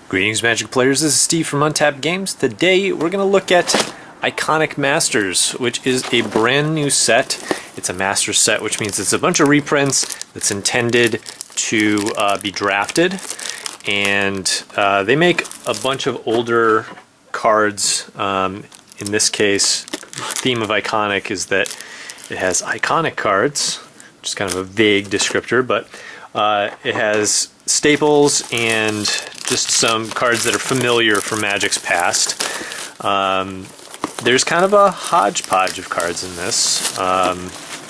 Greetings, Magic players. This is Steve from Untapped Games. Today we're going to look at Iconic Masters, which is a brand new set. It's a master set, which means it's a bunch of reprints that's intended to be drafted. And they make a bunch of older cards. In this case, the theme of Iconic is that it has iconic cards, which is kind of a vague descriptor, but it has staples and just some cards that are familiar from Magic's past. There's kind of a hodgepodge of cards in this.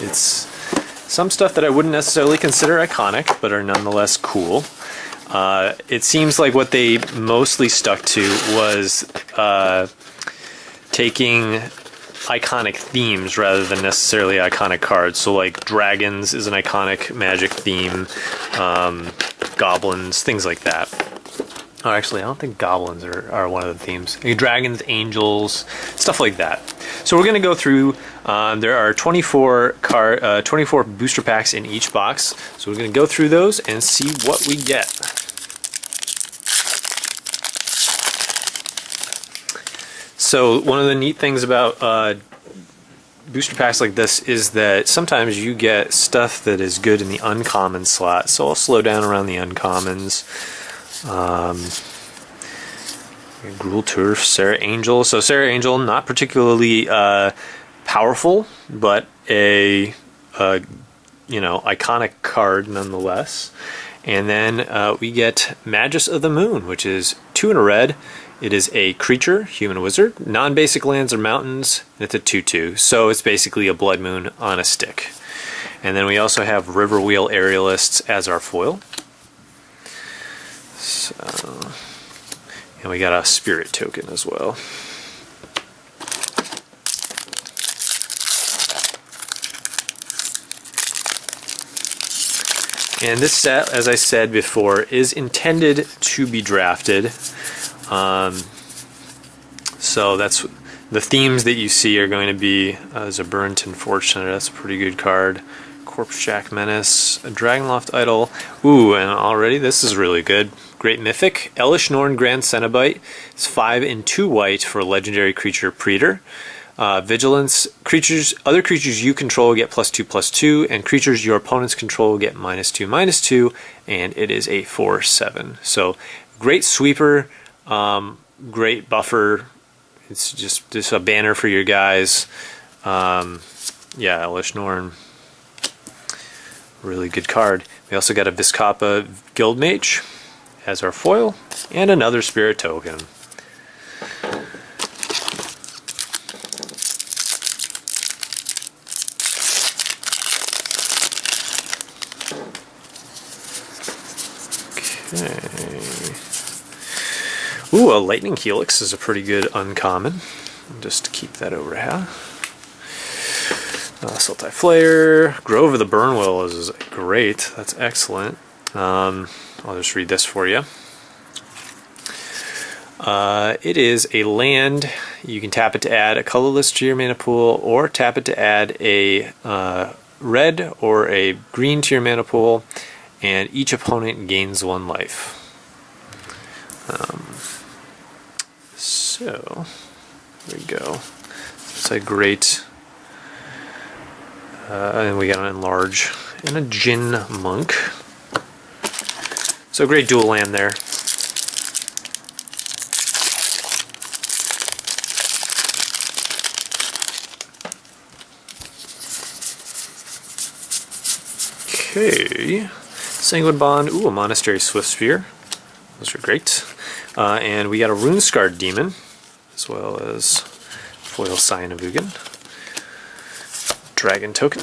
It's some stuff that I wouldn't necessarily consider iconic, but are nonetheless cool. It seems like what they mostly stuck to was taking iconic themes rather than necessarily iconic cards. So like dragons is an iconic Magic theme, goblins, things like that. Oh, actually, I don't think goblins are one of the themes. Dragons, angels, stuff like that. So we're going to go through, there are 24 booster packs in each box. So we're going to go through those and see what we get. So one of the neat things about booster packs like this is that sometimes you get stuff that is good in the uncommon slot. So I'll slow down around the uncommons. Gruul Turf, Sarah Angel. So Sarah Angel, not particularly powerful, but a iconic card nonetheless. And then we get Magus of the Moon, which is 2 in a red. It is a creature, human wizard, non-basic lands or mountains, and it's a 2/2. So it's basically a blood moon on a stick. And then we also have Riverwheel Aerialists as our foil. So, and we got a spirit token as well. And this set, as I said before, is intended to be drafted. So that's the themes that you see are going to be Zaburnt Unfortunate. That's a pretty good card. Corpse Jack Menace, a Dragonloft Idol. Ooh, and already this is really good. Great Mythic. Elish Norn Grand Cenobite. It's 5 and 2 white for a legendary creature Praetor. Vigilance. Other creatures you control get +2/+2, and creatures your opponents control get -2/-2, and it is a 4/7. So great sweeper, great buffer. It's just a banner for your guys. Yeah, Elish Norn. Really good card. We also got a Vizcapa Guildmage as our foil, and another spirit token. Okay. Ooh, a Lightning Helix is a pretty good uncommon. Just keep that over here. Sultai Flare, Grove of the Burnwell is great. That's excellent. I'll just read this for you. It is a land. You can tap it to add a colorless to your mana pool, or tap it to add a red or a green to your mana pool, and each opponent gains 1 life. So, there we go. It's a great... and we got an Enlarge and a Jin Monk. So great dual land there. Okay. Sanguine Bond. Ooh, a Monastery Swiftspear. Those are great. And we got a Rune-Scarred Demon, as well as foil Scion of Ugin. Dragon token.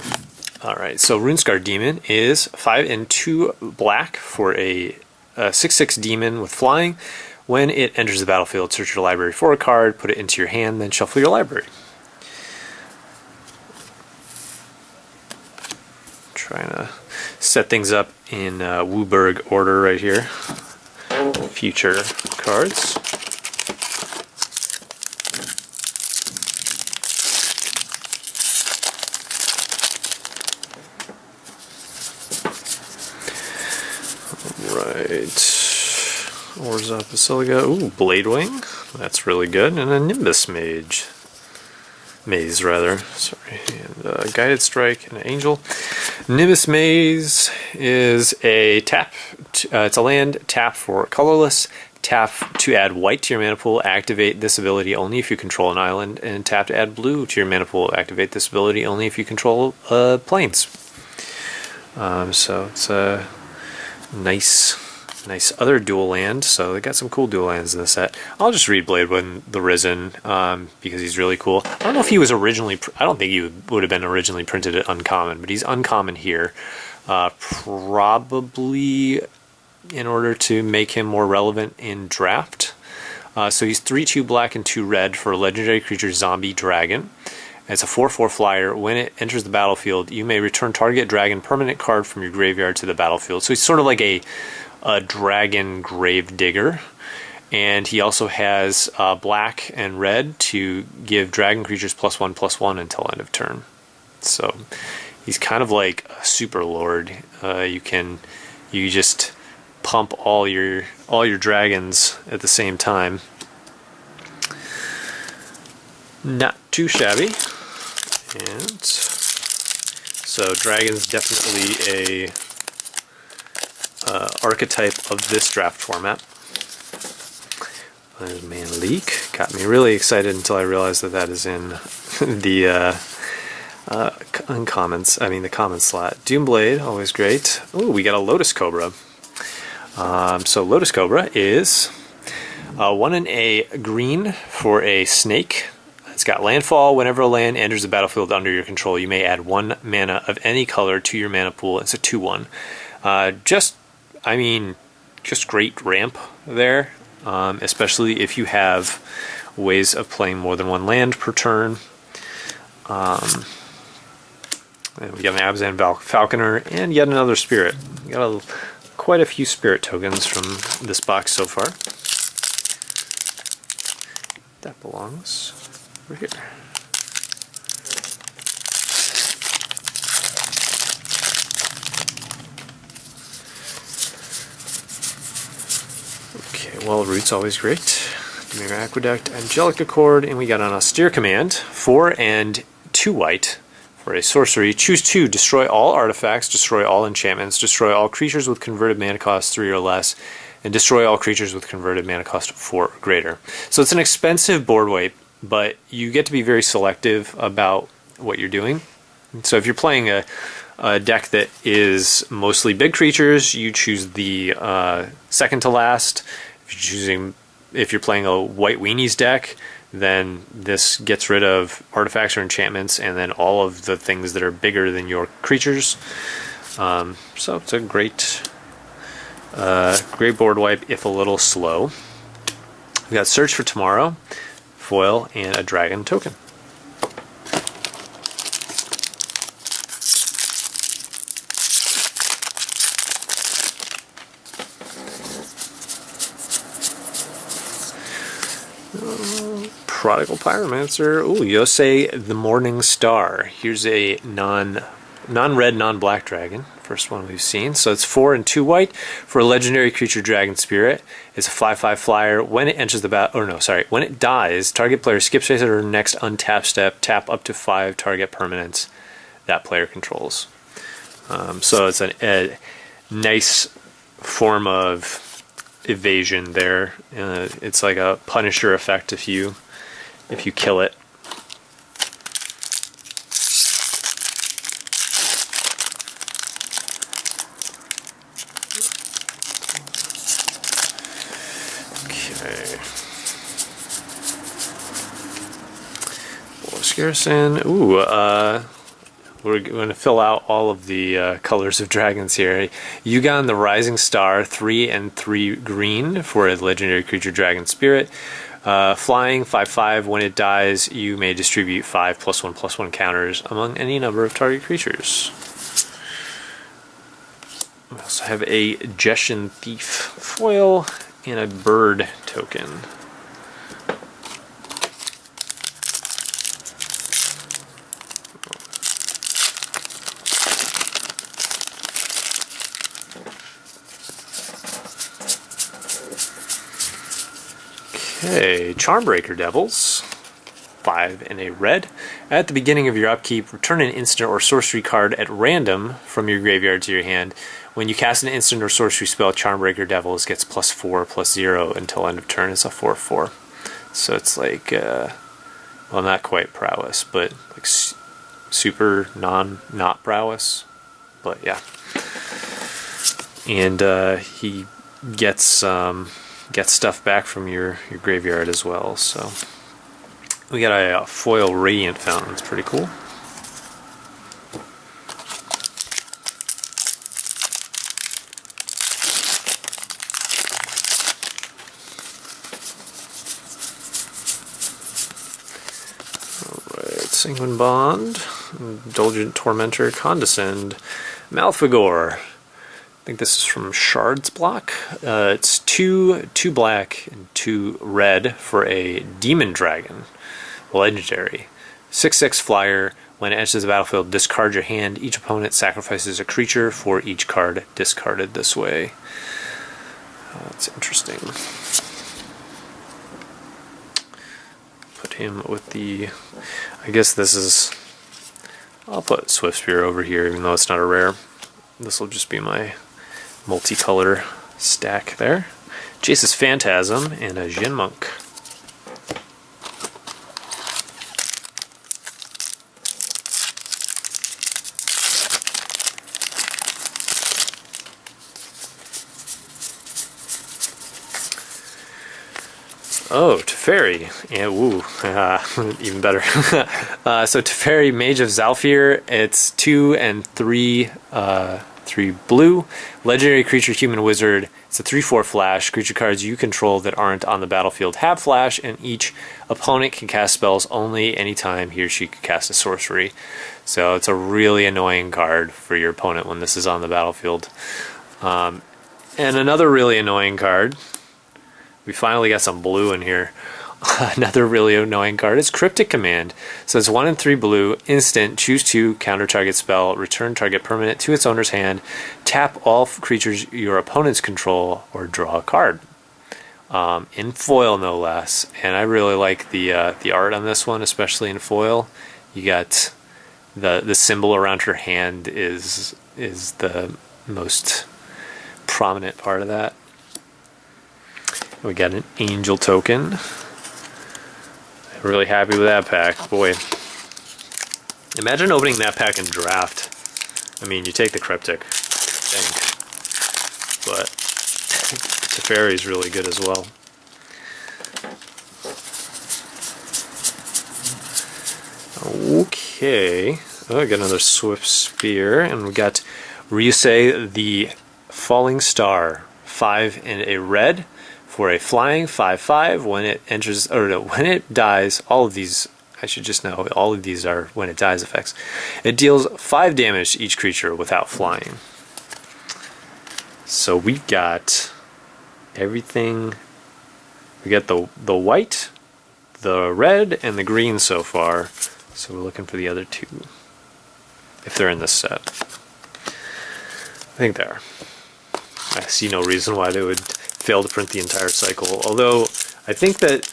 Alright, so Rune-Scarred Demon is 5 and 2 black for a 6/6 demon with flying. When it enters the battlefield, search your library for a card, put it into your hand, then shuffle your library. Trying to set things up in Wooburg order right here. Future cards. Right. Orza Basilica. Ooh, Bladewing. That's really good. And a Nimbus Mage. Maze, rather. Sorry. And Guided Strike and an Angel. Nimbus Maze is a tap. It's a land tap for colorless. Tap to add white to your mana pool. Activate this ability only if you control an island. And tap to add blue to your mana pool. Activate this ability only if you control planes. So it's a nice other dual land. So they got some cool dual lands in the set. I'll just read Bladewing the Risen because he's really cool. I don't know if he was originally. I don't think he would have been originally printed at uncommon, but he's uncommon here. Probably in order to make him more relevant in draft. So he's 3/2 black and 2 red for a legendary creature Zombie Dragon. It's a 4/4 flyer. When it enters the battlefield, you may return target dragon permanent card from your graveyard to the battlefield. So he's sort of like a dragon grave digger. And he also has black and red to give dragon creatures +1/+1 until end of turn. So he's kind of like a super lord. You just pump all your dragons at the same time. Not too shabby. And so dragon's definitely a archetype of this draft format. There's Man Leak. Got me really excited until I realized that is in the uncommons. I mean the common slot. Doomblade, always great. Ooh, we got a Lotus Cobra. So Lotus Cobra is 1 and a green for a snake. It's got landfall. Whenever a land enters the battlefield under your control, you may add 1 mana of any color to your mana pool. It's a 2/1. Just great ramp there, especially if you have ways of playing more than 1 land per turn. And we got an Abzan Falconer and yet another Spirit. We got quite a few Spirit tokens from this box so far. That belongs over here. Okay, well, Root's always great. Dimir Aqueduct, Angelic Accord, and we got an Austere Command, 4 and 2 white for a sorcery. Choose 2, destroy all artifacts, destroy all enchantments, destroy all creatures with converted mana cost 3 or less, and destroy all creatures with converted mana cost 4 or greater. So it's an expensive board wipe, but you get to be very selective about what you're doing. So if you're playing a deck that is mostly big creatures, you choose the second to last. If you're playing a White Weenies deck, then this gets rid of artifacts or enchantments, and then all of the things that are bigger than your creatures. So it's a great board wipe, if a little slow. We got Search for Tomorrow, foil, and a dragon token. Prodigal Pyromancer. Ooh, Yosei the Morning Star. Here's a non-red, non-black dragon. First one we've seen. So it's 4 and 2 white for a legendary creature Dragon Spirit. It's a 5/5 flyer. When it enters the when it dies, target player skips phase at her next untap step, tap up to 5 target permanents that player controls. So it's a nice form of evasion there. It's like a Punisher effect if you kill it. Okay. Bolas Garrison. Ooh, we're going to fill out all of the colors of dragons here. Yugon the Rising Star, 3 and 3 green for a legendary creature Dragon Spirit. Flying, 5/5. When it dies, you may distribute 5 +1/+1 counters among any number of target creatures. We also have a Jeshin Thief foil and a bird token. Okay, Charmbreaker Devils. 5 and a red. At the beginning of your upkeep, return an instant or sorcery card at random from your graveyard to your hand. When you cast an instant or sorcery spell, Charmbreaker Devils gets +4/+0 until end of turn. It's a 4/4. So it's like, well, not quite prowess, but like super not prowess. But yeah. And he gets stuff back from your graveyard as well, so. We got a foil Radiant Fountain. It's pretty cool. Alright, Sanguine Bond, Indulgent Tormentor, Condescend, Malfigor. I think this is from Shard's block. It's two black and 2 red for a Demon Dragon. Legendary. 6/6 flyer. When it enters the battlefield, discard your hand. Each opponent sacrifices a creature for each card discarded this way. That's interesting. Put him with the... I guess this is... I'll put Swiftspear over here, even though it's not a rare. This will just be my multicolor stack there. Jace's Phantasm and a Jin Monk. Oh, Teferi, and woo, even better. So Teferi, Mage of Zhalfir, it's 2 and 3 blue, legendary creature, human wizard. It's a 3/4 flash. Creature cards you control that aren't on the battlefield have flash, and each opponent can cast spells only anytime he or she can cast a sorcery. So it's a really annoying card for your opponent when this is on the battlefield. And another really annoying card. We finally got some blue in here. Another really annoying card is Cryptic Command. So it's 1 and 3 blue, instant, choose 2, counter target spell, return target permanent to its owner's hand, tap all creatures your opponents control, or draw a card. In foil, no less. And I really like the art on this one, especially in foil. You got the symbol around her hand is the most prominent part of that. We got an Angel token. Really happy with that pack. Boy, imagine opening that pack in draft. I mean, you take the Cryptic, I think. But Teferi's really good as well. Okay. Oh, I got another Swiftspear. And we got Ryusei, the Falling Star. 5 and a red. For a flying 5/5, when it enters, or no, when it dies, all of these, I should just know, all of these are when it dies effects. It deals 5 damage to each creature without flying. So we've got everything. We got the white, the red, and the green so far. So we're looking for the other 2, if they're in this set. I think they are. I see no reason why they would fail to print the entire cycle. Although I think that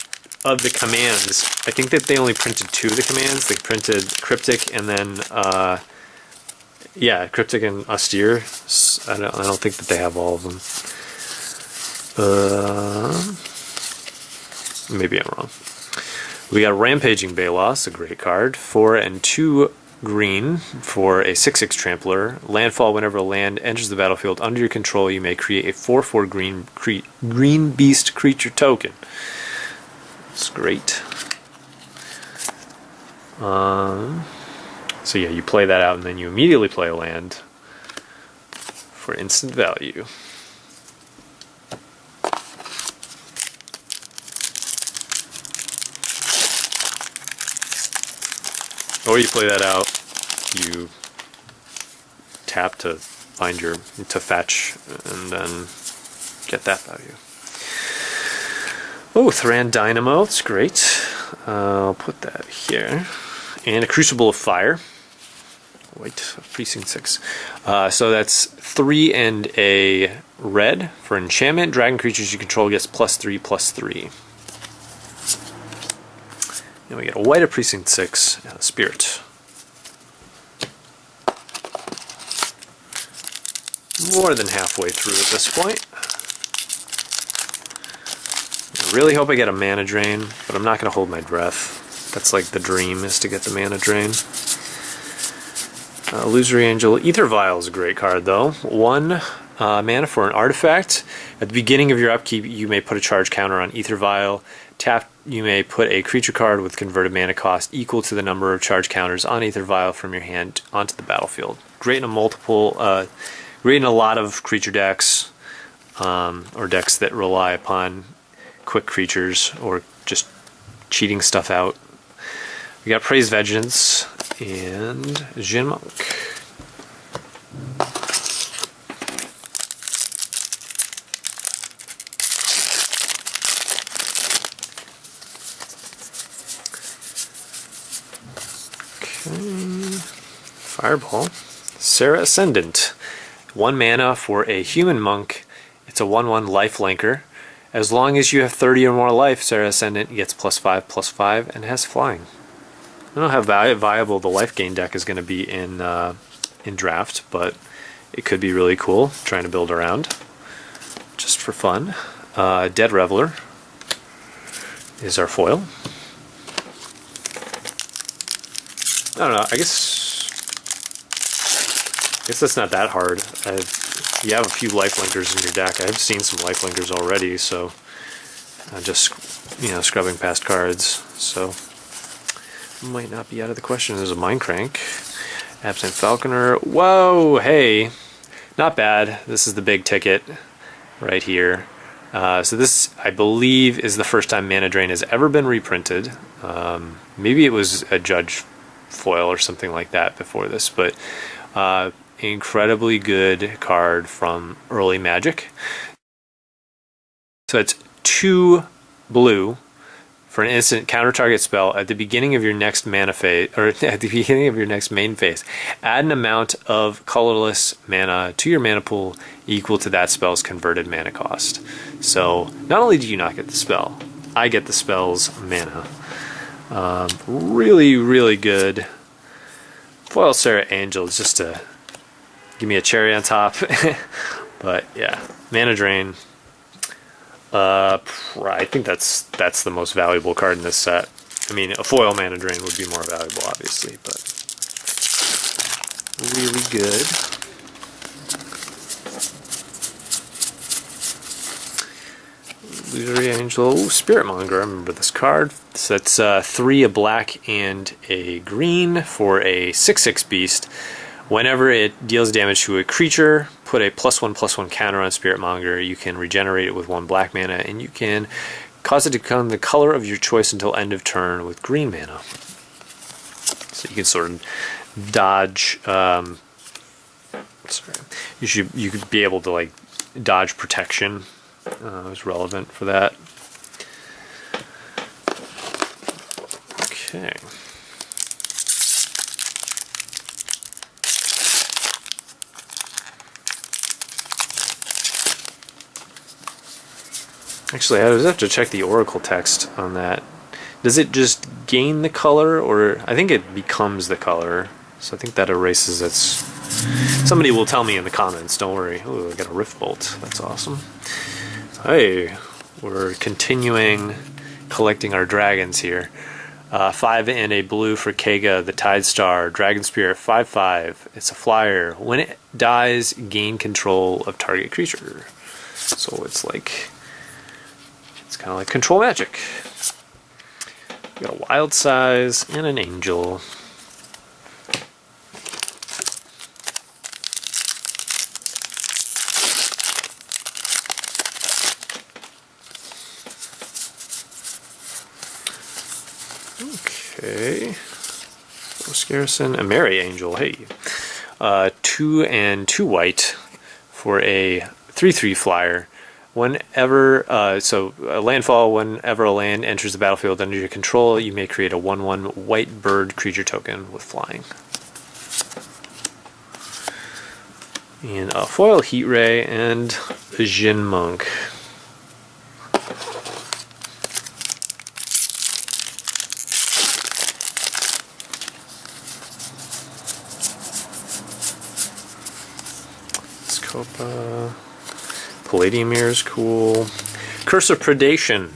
of the commands, I think that they only printed 2 of the commands. They printed Cryptic and then yeah, Cryptic and Austere. I don't think that they have all of them. Maybe I'm wrong. We got Rampaging Balos, a great card. 4 and 2 green for a 6/6 trampler. Landfall, whenever a land enters the battlefield under your control, you may create a 4/4 green beast creature token. It's great. So yeah, you play that out and then you immediately play a land for instant value. Or you play that out, you tap to find to fetch, and then get that value. Oh, Thran Dynamo, it's great. I'll put that here. And a Crucible of Fire. White, Precinct 6. So that's 3 and a red for enchantment. Dragon creatures you control gets +3/+3. And we get a white of Precinct 6 and a Spirit. More than halfway through at this point. I really hope I get a Mana Drain, but I'm not going to hold my breath. That's like the dream, is to get the Mana Drain. Illusory Angel. Ether Vial is a great card, though. 1 mana for an artifact. At the beginning of your upkeep, you may put a charge counter on Ether Vial. Tap, you may put a creature card with converted mana cost equal to the number of charge counters on Ether Vial from your hand onto the battlefield. Great in a multiple... Great in a lot of creature decks, or decks that rely upon quick creatures, or just cheating stuff out. We got Praise Vengeance and Jin Monk. Okay. Fireball. Serra Ascendant. 1 mana for a human monk. It's a 1/1 life linker. As long as you have 30 or more life, Serra Ascendant gets +5/+5 and has flying. I don't know how viable the life gain deck is going to be in draft, but it could be really cool trying to build around just for fun. Dead Reveler is our foil. I don't know. I guess that's not that hard. You have a few lifelinkers in your deck. I've seen some lifelinkers already, so I'm just scrubbing past cards. So might not be out of the question. There's a Mind Crank, Absent Falconer. Whoa, hey, not bad. This is the big ticket right here. So this, I believe, is the first time Mana Drain has ever been reprinted. Maybe it was a Judge foil or something like that before this, but incredibly good card from early Magic. So it's 2 blue for an instant counter target spell at the beginning of your next mana phase, or at the beginning of your next main phase. Add an amount of colorless mana to your mana pool equal to that spell's converted mana cost. So not only do you not get the spell, I get the spell's mana. Really, really good. Foil Serra Angel is just to give me a cherry on top. But yeah, Mana Drain. I think that's the most valuable card in this set. I mean, a foil Mana Drain would be more valuable, obviously, but really good. Illusory Angel. Ooh, Spirit Monger. I remember this card. So that's 3 a black and a green for a 6/6 beast. Whenever it deals damage to a creature, put a +1/+1 counter on Spirit Monger. You can regenerate it with 1 black mana, and you can cause it to become the color of your choice until end of turn with green mana. So you can sort of dodge. You could be able to like dodge protection. Is relevant for that. Okay. Actually, I would have to check the Oracle text on that. Does it just gain the color, or I think it becomes the color? So I think that erases its... Somebody will tell me in the comments, don't worry. Ooh, I got a Rift Bolt. That's awesome. Hey, we're continuing collecting our dragons here. 5 and a blue for Kega, the Tide Star, Dragon Spirit, 5/5. It's a flyer. When it dies, gain control of target creature. So it's like... It's kind of like control magic. We got a Wild Size and an Angel. Okay. Force Garrison, a Merry Angel. Hey. 2 and 2 white for a 3/3 flyer. Whenever, landfall, whenever a land enters the battlefield under your control, you may create a 1/1 white bird creature token with flying. And a foil Heat Ray and a Jin Monk. Cobra. Palladium mirror is cool. Curse of Predation.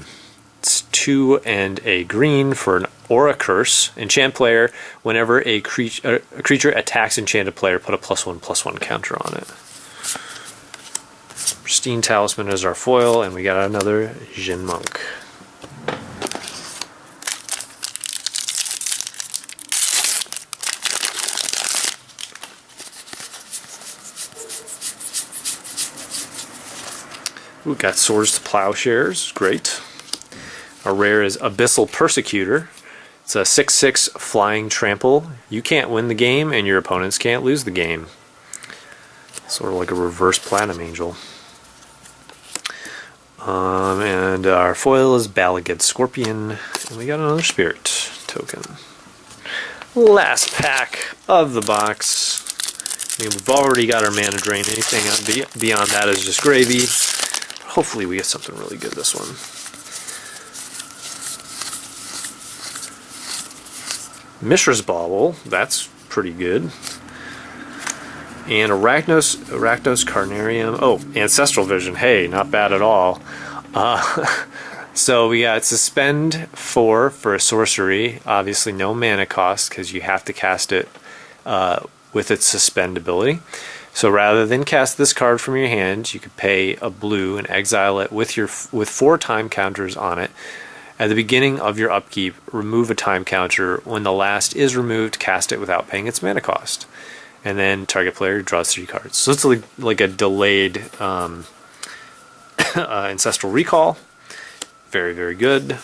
It's 2 and a green for an Aura Curse. Enchant player, whenever a creature attacks enchanted player, put a +1/+1 counter on it. Pristine Talisman is our foil, and we got another Jin Monk. We got Swords to Plowshares, great. Our rare is Abyssal Persecutor. It's a 6/6 flying trample. You can't win the game, and your opponents can't lose the game. Sort of like a reverse Platinum Angel. And our foil is Balaged Scorpion, and we got another Spirit token. Last pack of the box. I mean, we've already got our Mana Drain. Anything beyond that is just gravy. Hopefully we get something really good this one. Mishra's Bauble, that's pretty good. And Arachnos Carnarium. Oh, Ancestral Vision. Hey, not bad at all. So we got Suspend 4 for a sorcery. Obviously no mana cost because you have to cast it with its Suspend ability. So rather than cast this card from your hand, you could pay a blue and exile it with 4 time counters on it. At the beginning of your upkeep, remove a time counter. When the last is removed, cast it without paying its mana cost. And then target player draws 3 cards. So it's like a delayed Ancestral Recall. Very, very good.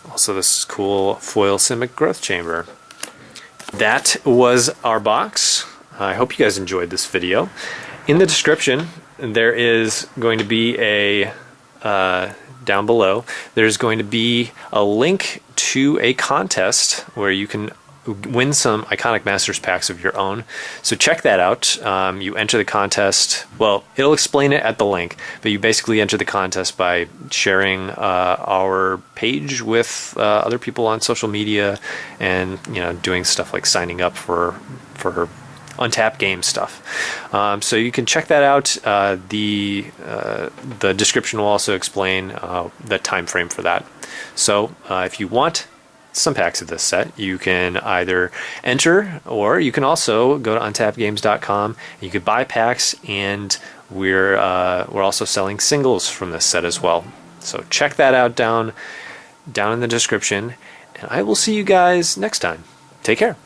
Also, this is cool foil Simic Growth Chamber. That was our box. I hope you guys enjoyed this video. In the description, there is going to be a, down below, there's going to be a link to a contest where you can win some Iconic Masters packs of your own. So check that out. You enter the contest. Well, it'll explain it at the link, but you basically enter the contest by sharing our page with other people on social media, and doing stuff like signing up for Untapped game stuff. So you can check that out. The description will also explain the time frame for that. So if you want some packs of this set, you can either enter, or you can also go to untappedgames.com. You could buy packs, and we're also selling singles from this set as well. So check that out down in the description, and I will see you guys next time. Take care.